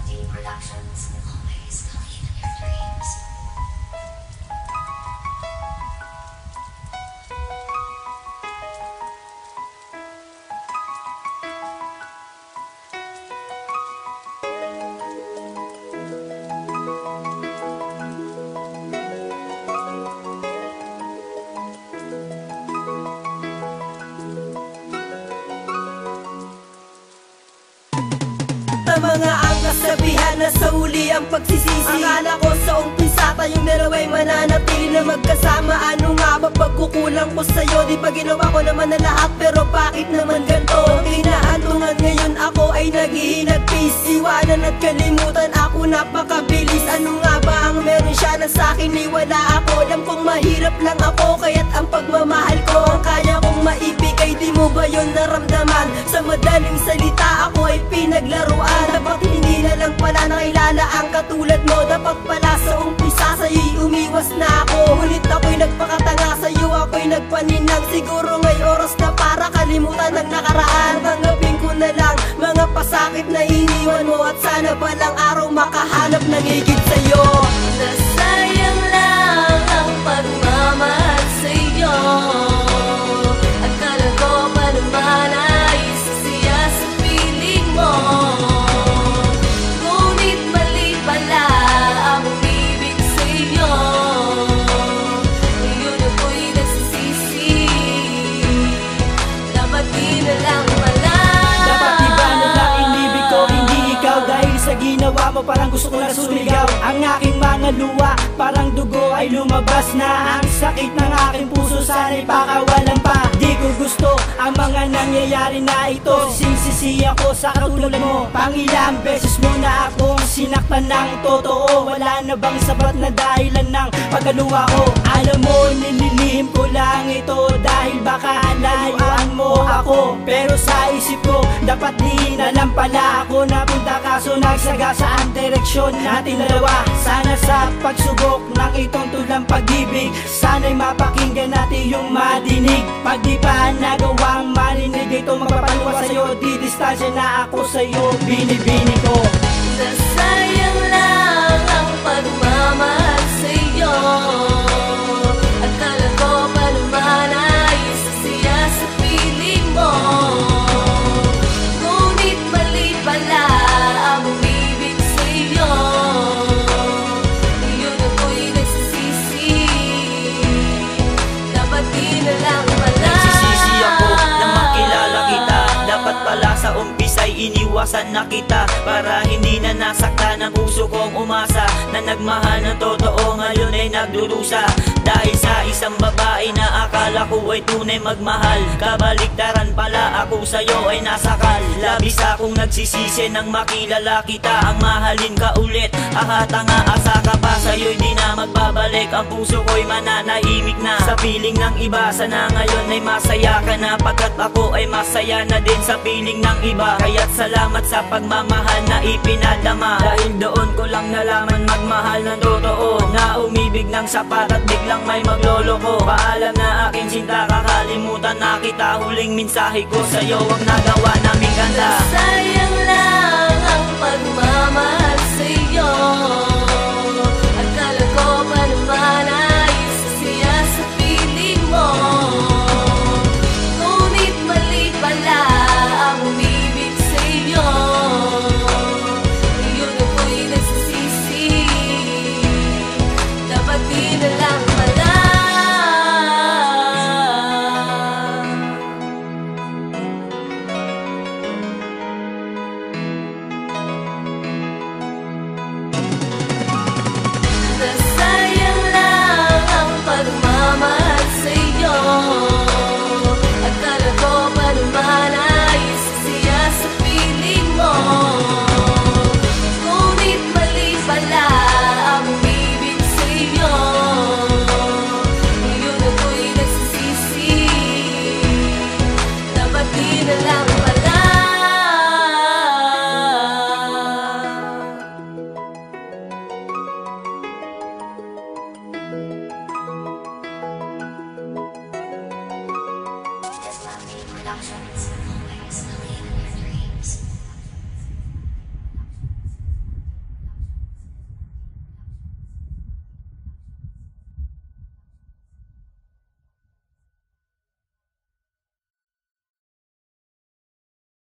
Productions, always calling in your dreams. Mga ang kasabihan na sa huli ang pagsisisi. Akala ko sa umpisa tayong dalawa'y mananatili na magkasama. Ano nga ba pagkukulang ko sa'yo? Di ba ginawa ko naman na lahat, pero bakit naman ganito? Kinahantungan ngayon ako ay naghihinagpis. Iwanan at kalimutan ako napakabilis. Ano nga ba ang meron siya na sa'kin ni wala ako? Alam kong mahirap lang ako, kaya't ang pagmamahal ko ang kaya kong maibigay. Di mo ba yun naramdaman? Sa madaling salita ako ay pinaglaruan. Dapat hindi na lang pala nakilala ang katulad mo. Dapat pala sa umpisa sa'yo'y umiwas na ako. Ngunit ako'y nagpakatanga sa'yo, ako'y nagpaninang. Siguro nga'y oras na para kalimutan ang nakaraan. Tanggapin ko na lang mga pasakit na iniwan mo. At sana balang araw makahanap ng higit sa'yo. Nasayang lang ang pagmamahal sa'yo. Akala ko pa naman ay sasiya sa piling mo. Ngunit mali pala ang umibig sa'yo. Ngayon ako'y nagsisisi. Dapat di na lang pala. Dapat iba na lang inibig ko, hindi ikaw. Dahil sa ginawa mo parang gusto ko na sumigaw. Ang aking mga luha parang dugo ay lumabas na. Ang sakit ng aking puso sana'y pakawalan pa. Di ko gusto ang mga nangyayari na ito. Sinisisi ako sa katulad mo. Pangilang beses mo na akong sinaktan ng totoo. Wala na bang sapat na dahilan ng pagkaluwa ko? Alam mo, nililihim ko lang ito dahil baka layuan mo ako. Pero sa isip ko, dapat di na lang pala ako napunta. Kaso nagsaga sa ang direksyon natin dalawa. Sana sa pagsubok ng itong tulang pag-ibig, sana'y mapakinggan natin yung madinig. Pag di pa nagawang marinig ito, magpapaluwa sa'yo. Di distansya na ako sa'yo, binibini ko. Nasayang lang ang pagmamahal sa'yo. Akala ko pa naman ay sasiya sa piling mo. Ngunit mali pala ang umibig sa'yo. Ngayon ako'y nagsisisi. Dapat di na lang pala. Nagsisisi ako na makilala kita. Dapat pala sa umpisa'y iniwasan na kita, para hindi na nasaktan ang puso kong umasa na nagmahal ng totoo, ngayon ay nagdurusa. Dahil sa isang babae na akala ko ay tunay magmahal, kabaligtaran pala ako sa'yo ay nasakal. Labis akong nagsisisi nang makilala kita. Ang mahalin ka ulit, ahata nga asa ka pa, sa'yo'y di na magbabalik. Ang puso ko'y mananahimik na sa piling ng iba. Sana ngayon ay masaya ka na, pagkat ako ay masaya na din sa piling ng iba. Kaya't salamat sa pagmamahal na ipinadama. Dahil doon ko lang nalaman magmahal ng totoo, na umibig ng sapat at biglang may magloloko. Paalam na aking sinta, kakalimutan na kita. Huling mensahe ko sa'yo ang nagawa naming ganda. Sayang lang ang pagmamahal sa'yo. Akala ko pa naman ay sasiya sa piling mo. Ngunit mali pala ang umibig sa'yo. Ngayon ako'y nagsisisi. Dapat di na lang pala. Nasayang lang ang pagmamahal sa'yo. Akala ko pa naman ay sasiya sa piling mo. Ngunit mali pala ang umibig sa'yo. Ngayon ako'y nagsisisi. Dapat di na lang pala. Productions, always calling